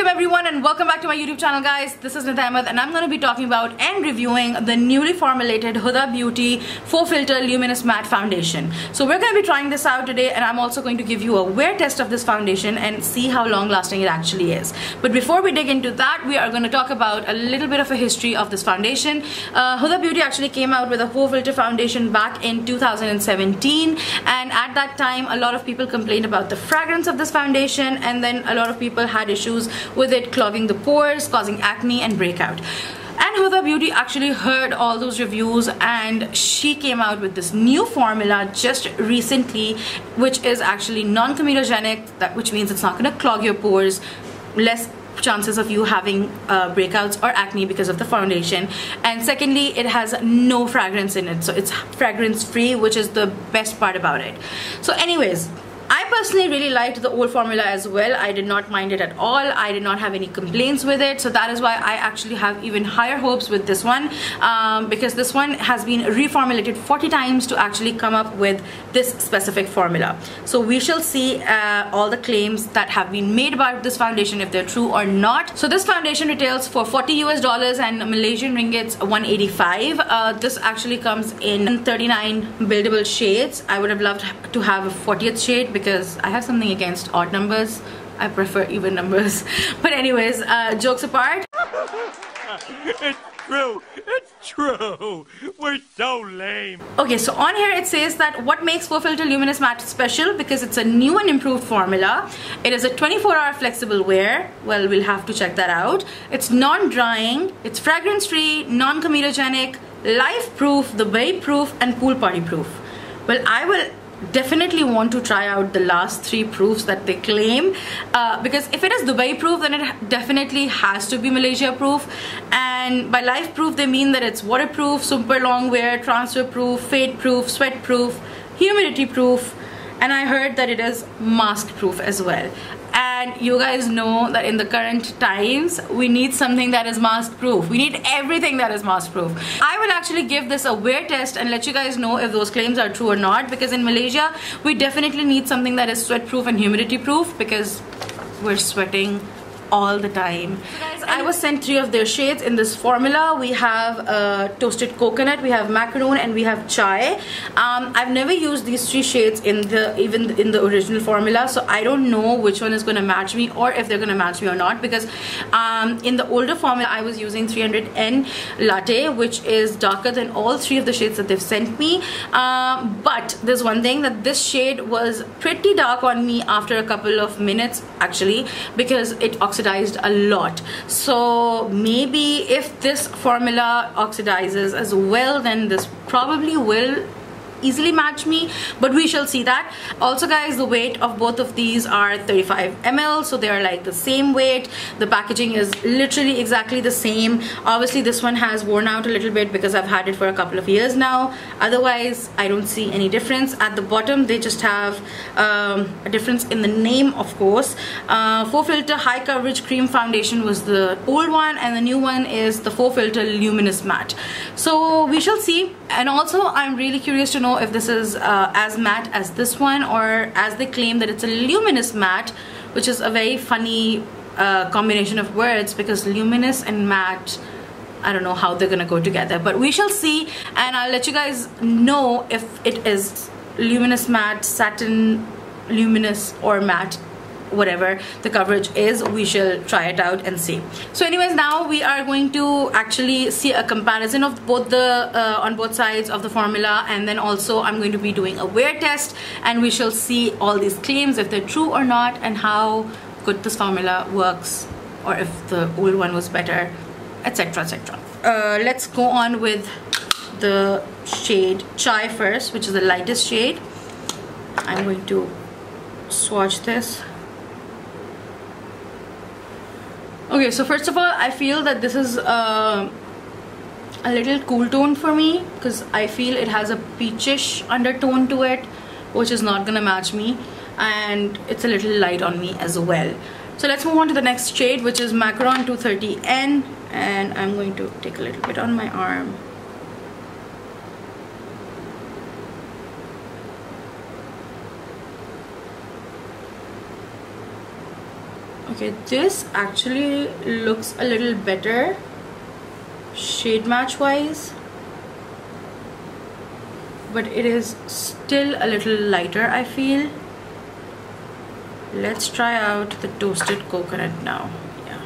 Assalamualaikum everyone and welcome back to my YouTube channel, guys. This is Nida Ahmed and I'm going to be talking about and reviewing the newly formulated Huda Beauty 4 Filter Luminous Matte Foundation. So we're going to be trying this out today, and I'm also going to give you a wear test of this foundation and see how long lasting it actually is. But before we dig into that, we are going to talk about a little bit of a history of this foundation. Huda Beauty actually came out with a 4 filter foundation back in 2017, and at that time a lot of people complained about the fragrance of this foundation, and then a lot of people had issues with it clogging the pores, causing acne and breakout. And Huda Beauty actually heard all those reviews, and she came out with this new formula just recently, which is actually non-comedogenic, which means it's not going to clog your pores, less chances of you having breakouts or acne because of the foundation. And secondly, it has no fragrance in it, so it's fragrance free, which is the best part about it. So anyways, I personally really liked the old formula as well. I did not mind it at all. I did not have any complaints with it. So that is why I actually have even higher hopes with this one, because this one has been reformulated 40 times to actually come up with this specific formula. So we shall see all the claims that have been made about this foundation, if they're true or not. So this foundation retails for $40 US and Malaysian ringgits 185. This actually comes in 39 buildable shades. I would have loved to have a 40th shade, because I have something against odd numbers. I prefer even numbers. But anyways, jokes apart. It's true. It's true. We're so lame. Okay, so on here it says that what makes 4 Filter Luminous Matte special, because it's a new and improved formula. It is a 24-hour flexible wear. Well, we'll have to check that out. It's non-drying, it's fragrance-free, non-comedogenic, life-proof, Dubai-proof, and pool party-proof. Well, I will definitely want to try out the last 3 proofs that they claim, because if it is Dubai proof, then it definitely has to be Malaysia proof. And by life proof, they mean that it's waterproof, super long wear, transfer proof, fade proof, sweat proof, humidity proof, and I heard that it is mask proof as well. And you guys know that in the current times, we need something that is mask proof. We need everything that is mask proof. I will actually give this a wear test and let you guys know if those claims are true or not, because in Malaysia, we definitely need something that is sweat proof and humidity proof, because we're sweating all the time. Guys, I was sent 3 of their shades in this formula. We have toasted coconut, we have macaroon, and we have chai. I've never used these 3 shades in the original formula, so I don't know which one is going to match me, or if they're going to match me or not, because in the older formula I was using 300N latte, which is darker than all 3 of the shades that they've sent me. But there's one thing, that this shade was pretty dark on me after a couple of minutes actually, because it oxidized a lot. So maybe if this formula oxidizes as well, then this probably will easily match me, but we shall see that. Also guys, the weight of both of these are 35 ml, so they are like the same weight. The packaging is literally exactly the same. Obviously this one has worn out a little bit because I've had it for a couple of years now. Otherwise I don't see any difference. At the bottom they just have a difference in the name, of course. 4 Filter High Coverage Cream Foundation was the old one, and the new one is the 4 Filter Luminous Matte. So we shall see. And also I'm really curious to know if this is as matte as this one, or as they claim that it's a luminous matte, which is a very funny combination of words, because luminous and matte, I don't know how they're gonna go together, but we shall see. And I'll let you guys know if it is luminous matte, satin luminous, or matte. Whatever the coverage is, we shall try it out and see. So anyways, now we are going to actually see a comparison of both the on both sides of the formula, and then also I'm going to be doing a wear test, and we shall see all these claims, if they're true or not, and how good this formula works, or if the old one was better, etc, etc. Let's go on with the shade Chai first, which is the lightest shade. I'm going to swatch this. Okay, so first of all, I feel that this is a little cool tone for me, because I feel it has a peachish undertone to it, which is not gonna match me, and it's a little light on me as well. So let's move on to the next shade, which is Macaron 230N, and I'm going to take a little bit on my arm. Okay, this actually looks a little better shade match wise, but it is still a little lighter, I feel. Let's try out the Toasted Coconut now. Yeah.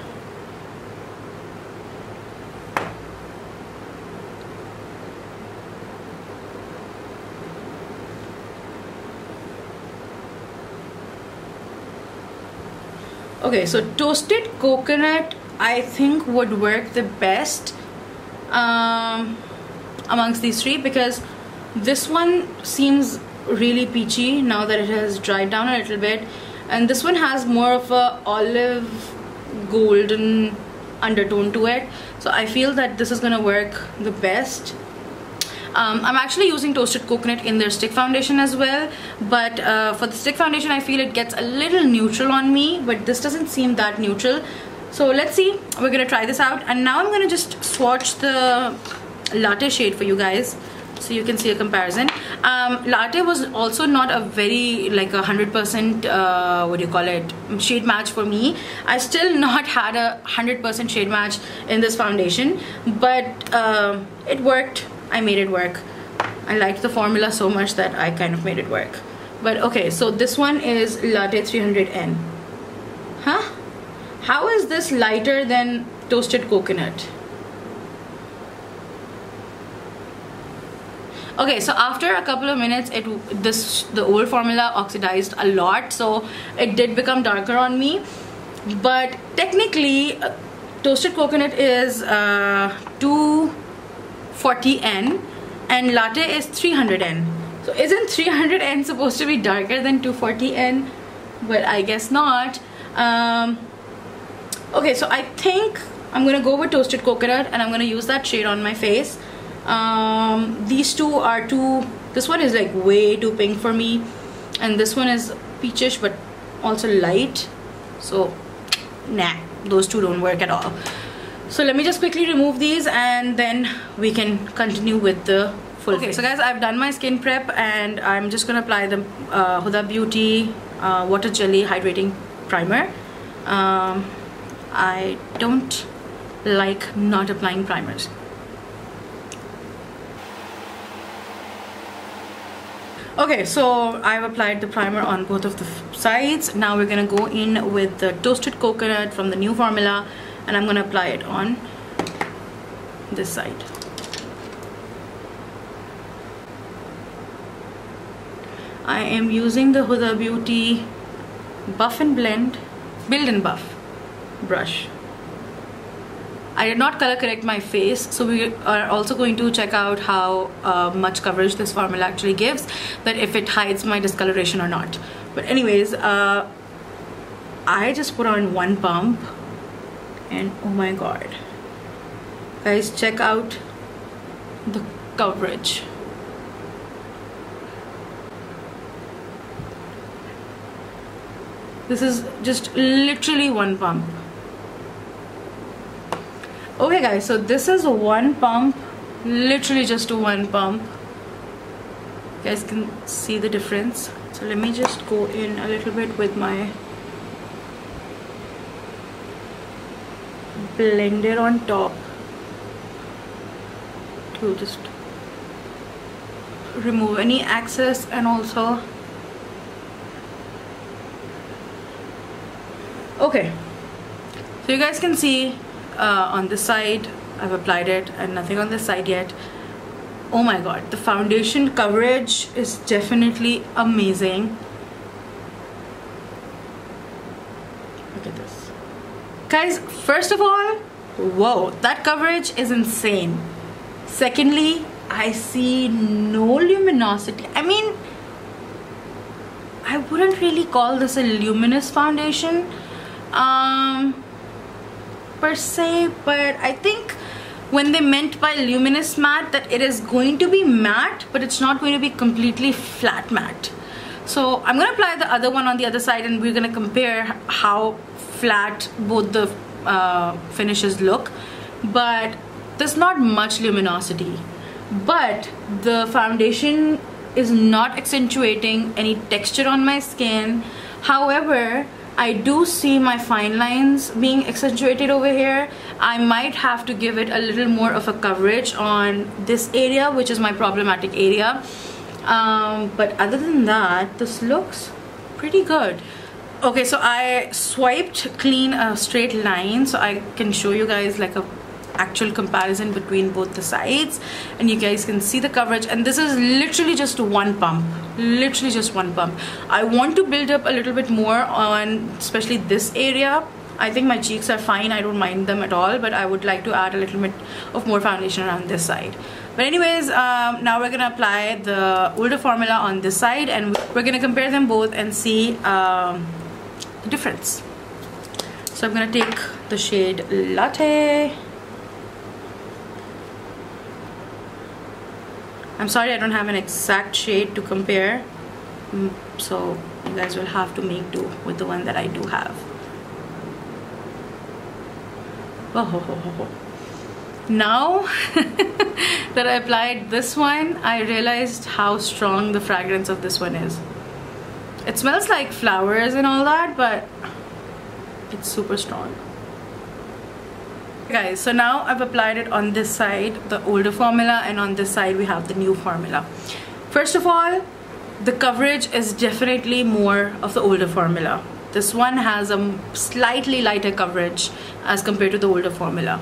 Okay, so Toasted Coconut I think would work the best amongst these three, because this one seems really peachy now that it has dried down a little bit, and this one has more of a olive golden undertone to it, so I feel that this is gonna work the best. I'm actually using Toasted Coconut in their stick foundation as well, but for the stick foundation I feel it gets a little neutral on me, but this doesn't seem that neutral. So let's see, we're gonna try this out, and now I'm gonna just swatch the Latte shade for you guys so you can see a comparison. Latte was also not a very like 100% what do you call it, shade match for me. I still not had a 100% shade match in this foundation, but it worked. I made it work. I liked the formula so much that I kind of made it work. But okay, so this one is Latte 300N. Huh? How is this lighter than Toasted Coconut? Okay, so after a couple of minutes, the old formula oxidized a lot, so it did become darker on me. But technically, Toasted Coconut is 240N and Latte is 300N. So isn't 300N supposed to be darker than 240N? But I guess not. Okay, so I think I'm gonna go with Toasted Coconut and I'm gonna use that shade on my face. These two are this one is like way too pink for me, and this one is peachish but also light, so nah, those two don't work at all. So let me just quickly remove these and then we can continue with the full face. So guys, I've done my skin prep and I'm just gonna apply the Huda Beauty Water Jelly Hydrating Primer. I don't like not applying primers. Okay, so I've applied the primer on both of the sides. Now we're gonna go in with the Toasted Coconut from the new formula, and I'm gonna apply it on this side. I am using the Huda Beauty Build and Buff brush. I did not color correct my face, so we are also going to check out how much coverage this formula actually gives, that if it hides my discoloration or not. But anyways, I just put on one pump and oh my god, guys, check out the coverage. This is just literally one pump. Okay guys, so this is one pump, literally just one pump. You guys can see the difference. So let me just go in a little bit with my blender on top to just remove any excess, and also okay, so you guys can see on this side I've applied it and nothing on this side yet. Oh my god, the foundation coverage is definitely amazing. Look at this, guys. First of all, whoa, that coverage is insane. Secondly, I see no luminosity. I mean, I wouldn't really call this a luminous foundation per se, but I think when they meant by luminous matte that it is going to be matte, but it's not going to be completely flat matte. So I'm going to apply the other one on the other side and we're going to compare how flat both the finishes look. But there's not much luminosity, but the foundation is not accentuating any texture on my skin. However, I do see my fine lines being accentuated over here. I might have to give it a little more of a coverage on this area, which is my problematic area. But other than that, this looks pretty good. Okay, so I swiped clean a straight line so I can show you guys like a actual comparison between both the sides, and you guys can see the coverage. And this is literally just one pump, literally just one pump. I want to build up a little bit more on especially this area. I think my cheeks are fine, I don't mind them at all, but I would like to add a little bit of more foundation around this side. But anyways, now we're gonna apply the older formula on this side, and we're gonna compare them both and see the difference. So I'm gonna take the shade Latte. I'm sorry I don't have an exact shade to compare, so you guys will have to make do with the one that I do have. Oh. Now that I applied this one, I realized how strong the fragrance of this one is. It smells like flowers and all that, but it's super strong. Guys, so now I've applied it on this side, the older formula, and on this side we have the new formula. First of all, the coverage is definitely more of the older formula. This one has a slightly lighter coverage as compared to the older formula.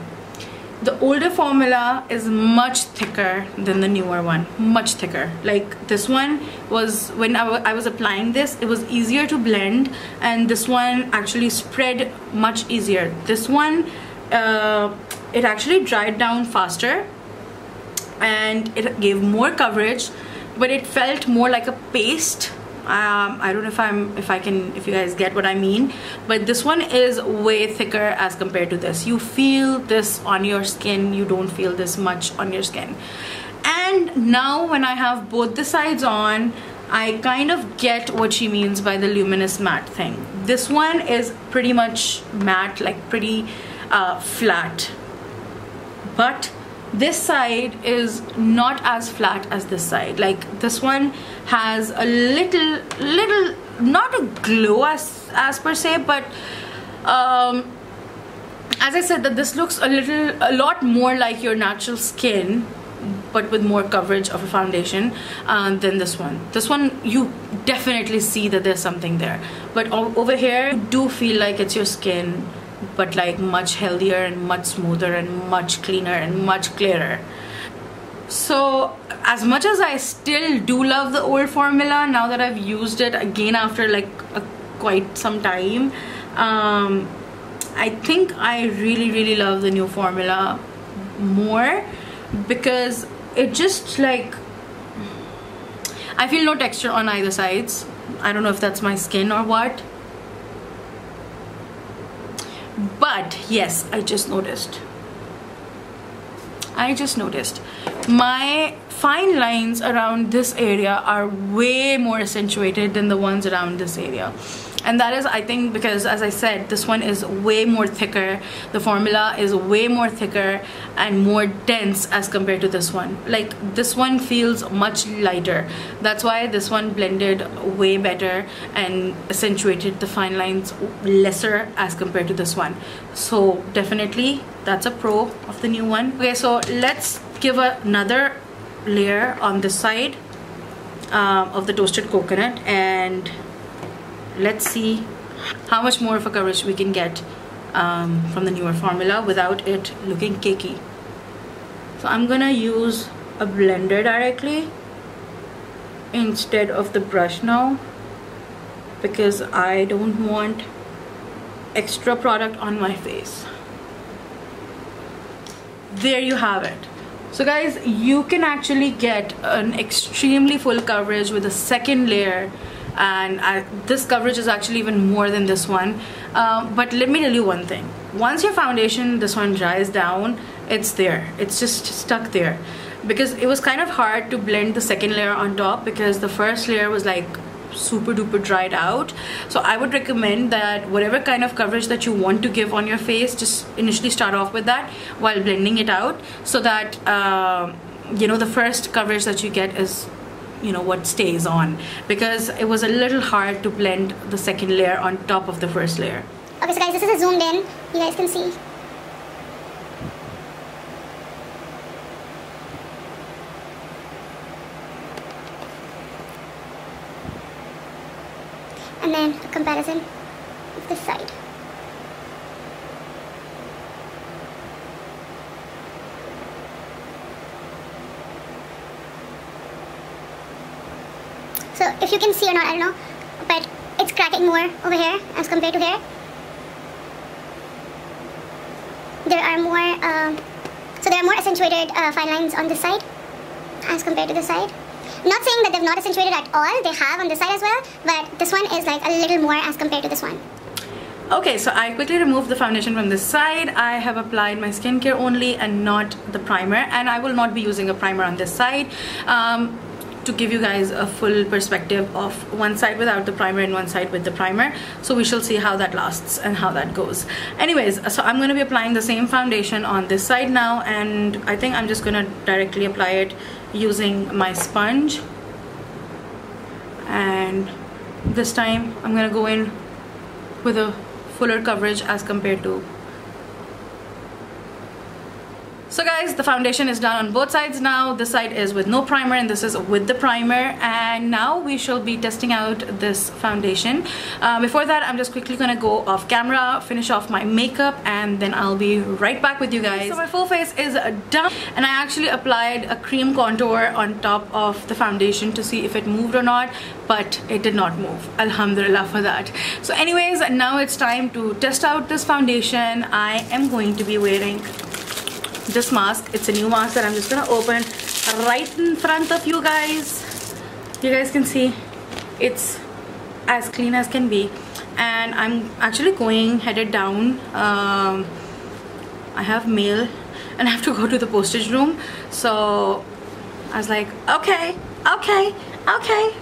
The older formula is much thicker than the newer one, much thicker. Like this one was, when I was applying this, it was easier to blend, and this one actually spread much easier. This one, it actually dried down faster and it gave more coverage, but it felt more like a paste. I don't know if you guys get what I mean, but this one is way thicker as compared to this. You feel this on your skin, you don't feel this much on your skin. And now when I have both the sides on, I kind of get what she means by the luminous matte thing. This one is pretty much matte, like pretty flat, but this side is not as flat as this side. Like this one has a little not a glow as per se, but as I said, that this looks a lot more like your natural skin, but with more coverage of a foundation than this one. This one you definitely see that there's something there, but over here you do feel like it's your skin, but like much healthier and much smoother and much cleaner and much clearer. So as much as I still do love the old formula, now that I've used it again after like quite some time, I think I really love the new formula more, because it just like, I feel no texture on either sides. I don't know if that's my skin or what, but yes, I just noticed my fine lines around this area are way more accentuated than the ones around this area. And that is, I think, because as I said, this one is way more thicker. The formula is way more thicker and more dense as compared to this one. Like this one feels much lighter. That's why this one blended way better and accentuated the fine lines lesser as compared to this one. So definitely that's a pro of the new one. Okay, so let's give another layer on this side of the toasted coconut, and let's see how much more of a coverage we can get from the newer formula without it looking cakey. So I'm gonna use a blender directly instead of the brush now, because I don't want extra product on my face. There you have it. So guys, you can actually get an extremely full coverage with a second layer, and this coverage is actually even more than this one. But let me tell you one thing. Once your foundation, this one, dries down, it's there. It's just stuck there. Because it was kind of hard to blend the second layer on top, because the first layer was like super duper dried out. So I would recommend that whatever kind of coverage that you want to give on your face, just initially start off with that while blending it out, so that you know, the first coverage that you get is you know, what stays on, because it was a little hard to blend the second layer on top of the first layer. Okay, so guys, this is a zoomed in. You guys can see. And then a comparison of this side. So if you can see or not, I don't know, but it's cracking more over here as compared to here. There are more, so there are more accentuated fine lines on this side as compared to this side. Not saying that they've not accentuated at all, they have on this side as well, but this one is like a little more as compared to this one. Okay, so I quickly removed the foundation from this side. I have applied my skincare only and not the primer, and I will not be using a primer on this side. To give you guys a full perspective of one side without the primer and one side with the primer, so we shall see how that lasts and how that goes. Anyways, so I'm going to be applying the same foundation on this side now, and I think I'm just going to directly apply it using my sponge, and this time I'm going to go in with a fuller coverage as compared to. So guys, the foundation is done on both sides now. This side is with no primer and this is with the primer, and now we shall be testing out this foundation. Before that, I'm just quickly gonna go off camera, finish off my makeup, and then I'll be right back with you guys. So my full face is done, and I actually applied a cream contour on top of the foundation to see if it moved or not, but it did not move. Alhamdulillah for that. So anyways, now it's time to test out this foundation. I am going to be wearing this mask. It's a new mask that I'm just gonna open right in front of you guys. You guys can see it's as clean as can be, and I'm actually going headed down. I have mail and I have to go to the postage room, so I was like, okay,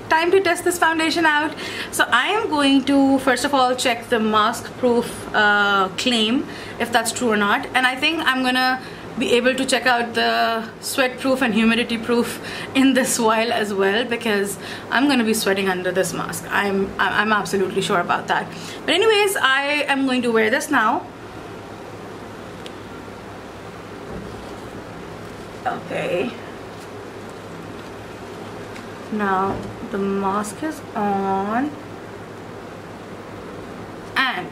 time to test this foundation out. So I am going to first of all check the mask proof claim, if that's true or not, and I think I'm gonna be able to check out the sweat proof and humidity proof in this while as well, because I'm gonna be sweating under this mask. I'm absolutely sure about that. But anyways, I am going to wear this now. Okay, now the mask is on, and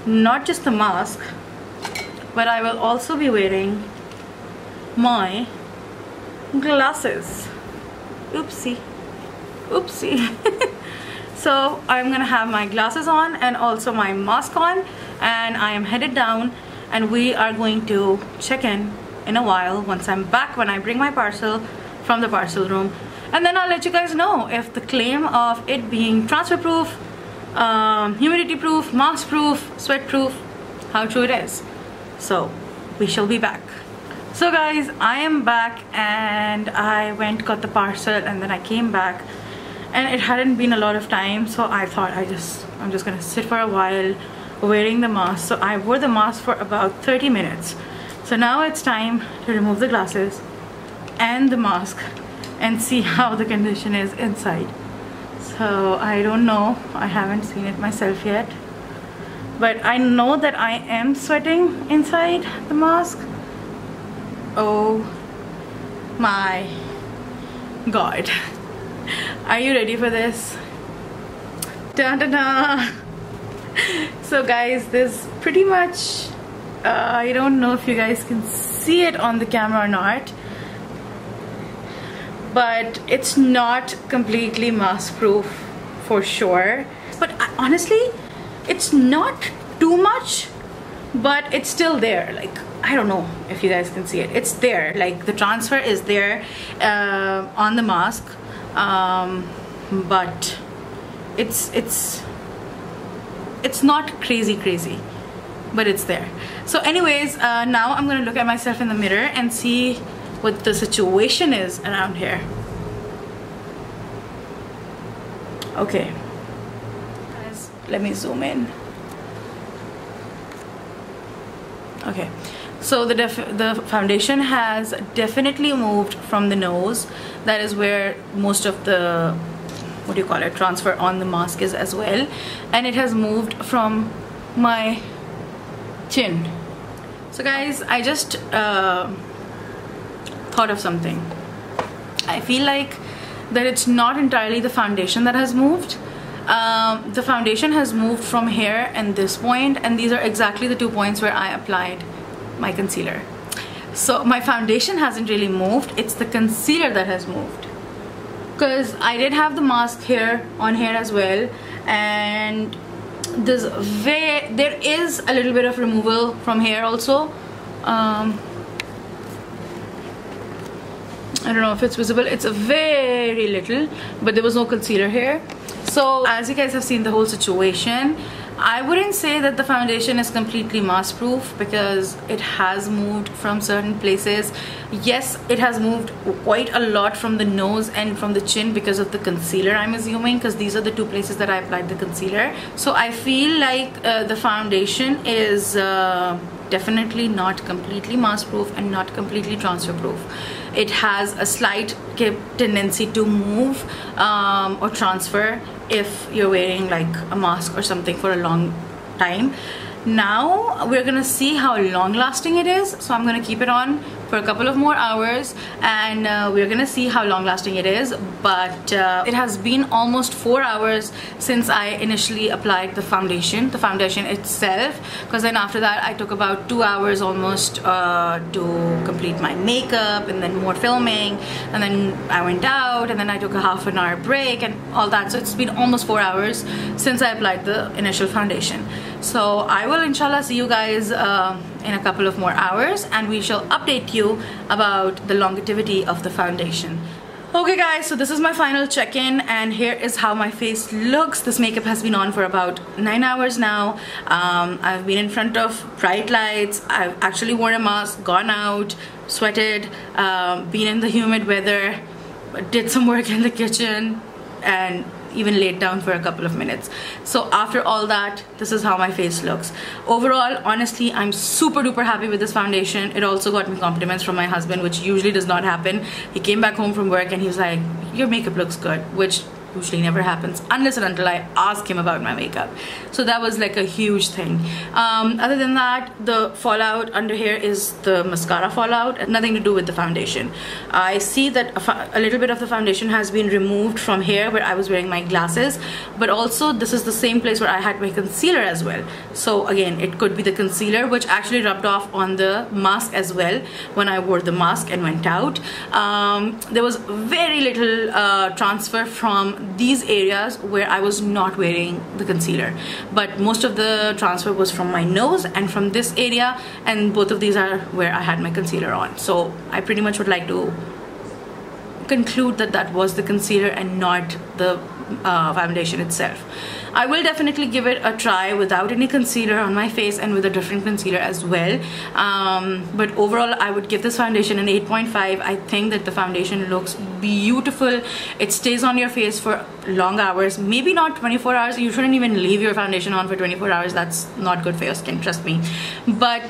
not just the mask, but I will also be wearing my glasses. Oopsie. So I'm gonna have my glasses on and also my mask on, and I am headed down, and we are going to check in a while once I'm back, when I bring my parcel from the parcel room, and then I'll let you guys know if the claim of it being transfer proof, humidity proof, mask proof, sweat proof, how true it is. So we shall be back. So guys, I am back, and I went got the parcel, and then I came back, and it hadn't been a lot of time, so I thought I'm just gonna sit for a while wearing the mask. So I wore the mask for about 30 minutes. So now it's time to remove the glasses and the mask and see how the condition is inside. So I don't know, I haven't seen it myself yet, but I know that I am sweating inside the mask. Oh my god. Are you ready for this? Da-da-da! So guys, this pretty much, I don't know if you guys can see it on the camera or not, but it's not completely mask proof for sure. But honestly, it's not too much, but it's still there. Like, I don't know if you guys can see it. It's there, like the transfer is there on the mask, but it's not crazy, but it's there. So anyways, now I'm gonna look at myself in the mirror and see what the situation is around here. Okay, guys, let me zoom in. Okay, so the foundation has definitely moved from the nose. That is where most of the, what do you call it, transfer on the mask is as well. And it has moved from my chin. So guys, I just thought of something. I feel like that it's not entirely the foundation that has moved. The foundation has moved from here and this point, and these are exactly the 2 points where I applied my concealer. So my foundation hasn't really moved, it's the concealer that has moved. Because I did have the mask here on here as well, and there is a little bit of removal from here also. I don't know if it's visible, it's a very little, but there was no concealer here. So as you guys have seen the whole situation, I wouldn't say that the foundation is completely mask proof because it has moved from certain places. Yes, it has moved quite a lot from the nose and from the chin because of the concealer, I'm assuming, because these are the 2 places that I applied the concealer. So I feel like the foundation is definitely not completely mask proof and not completely transfer proof. It has a slight tendency to move or transfer if you're wearing like a mask or something for a long time. Now we're gonna see how long lasting it is, so I'm gonna keep it on for a couple of more hours, and we're gonna see how long lasting it is. But it has been almost 4 hours since I initially applied the foundation itself, because then after that I took about 2 hours almost to complete my makeup and then more filming, and then I went out and then I took a half an hour break and all that. So it's been almost 4 hours since I applied the initial foundation. So I will inshallah see you guys in a couple of more hours, and we shall update you about the longevity of the foundation. Okay guys, so this is my final check-in, and here is how my face looks. This makeup has been on for about 9 hours now. I've been in front of bright lights, I've actually worn a mask, gone out, sweated, been in the humid weather, did some work in the kitchen, and even laid down for a couple of minutes. So after all that, this is how my face looks. Overall, honestly, I'm super duper happy with this foundation. It also got me compliments from my husband, which usually does not happen. He came back home from work and he was like, your makeup looks good, which usually never happens unless and until I ask him about my makeup. So that was like a huge thing. Other than that, the fallout under here is the mascara fallout, nothing to do with the foundation. I see that a little bit of the foundation has been removed from here where I was wearing my glasses, but also this is the same place where I had my concealer as well. So again, it could be the concealer which actually rubbed off on the mask as well when I wore the mask and went out. There was very little transfer from these areas where I was not wearing the concealer, but most of the transfer was from my nose and from this area, and both of these are where I had my concealer on. So I pretty much would like to conclude that that was the concealer and not the foundation itself. I will definitely give it a try without any concealer on my face and with a different concealer as well. But overall, I would give this foundation an 8.5. I think that the foundation looks beautiful. It stays on your face for long hours, maybe not 24 hours. You shouldn't even leave your foundation on for 24 hours. That's not good for your skin, trust me. But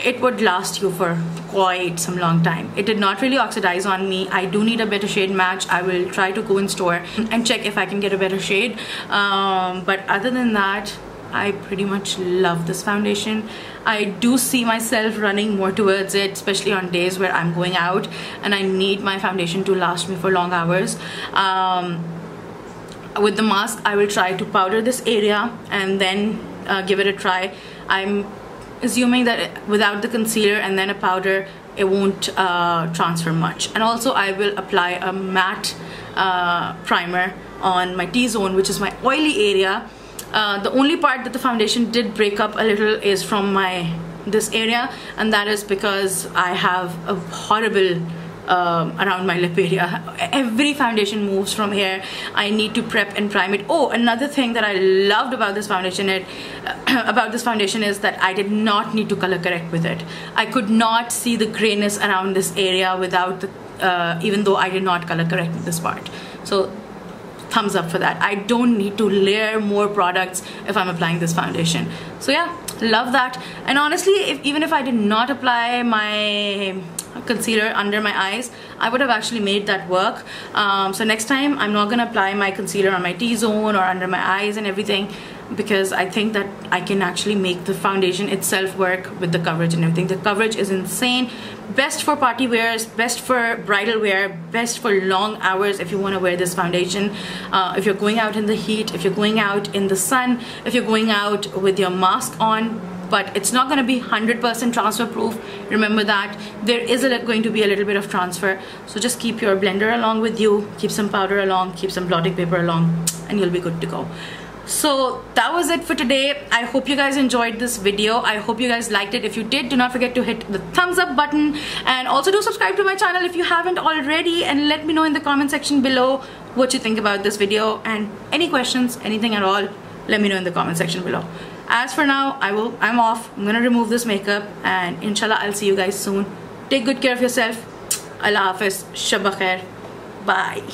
it would last you for quite some long time. It did not really oxidize on me. I do need a better shade match. I will try to go in store and check if I can get a better shade. But other than that, I pretty much love this foundation. I do see myself running more towards it, especially on days where I'm going out and I need my foundation to last me for long hours. With the mask, I will try to powder this area and then give it a try. I'm assuming that without the concealer and then a powder, it won't transfer much. And also I will apply a matte primer on my T-zone, which is my oily area. The only part that the foundation did break up a little is from this area, and that is because I have a horrible around my lip area. Every foundation moves from here. I need to prep and prime it. Oh, another thing that I loved about this foundation is that I did not need to color correct with it. I could not see the grayness around this area without the even though I did not color correct this part. So thumbs up for that. I don't need to layer more products if I'm applying this foundation. So yeah, love that. And honestly, even if I did not apply my concealer under my eyes, I would have actually made that work. So next time I'm not gonna apply my concealer on my T-zone or under my eyes and everything, because I think that I can actually make the foundation itself work with the coverage and everything. The coverage is insane. Best for party wears, best for bridal wear, best for long hours if you want to wear this foundation. If you're going out in the heat, if you're going out in the sun, if you're going out with your mask on, but it's not going to be 100% transfer proof. Remember that. There is going to be a little bit of transfer. So just keep your blender along with you, keep some powder along, keep some blotting paper along, and you'll be good to go. So that was it for today. I hope you guys enjoyed this video. I hope you guys liked it. If you did, do not forget to hit the thumbs up button, and also do subscribe to my channel if you haven't already, and let me know in the comment section below what you think about this video, and any questions, anything at all, let me know in the comment section below. As for now, I'm off. I'm gonna remove this makeup, and inshallah I'll see you guys soon. Take good care of yourself. Allah Hafiz. Shabba khair. Bye.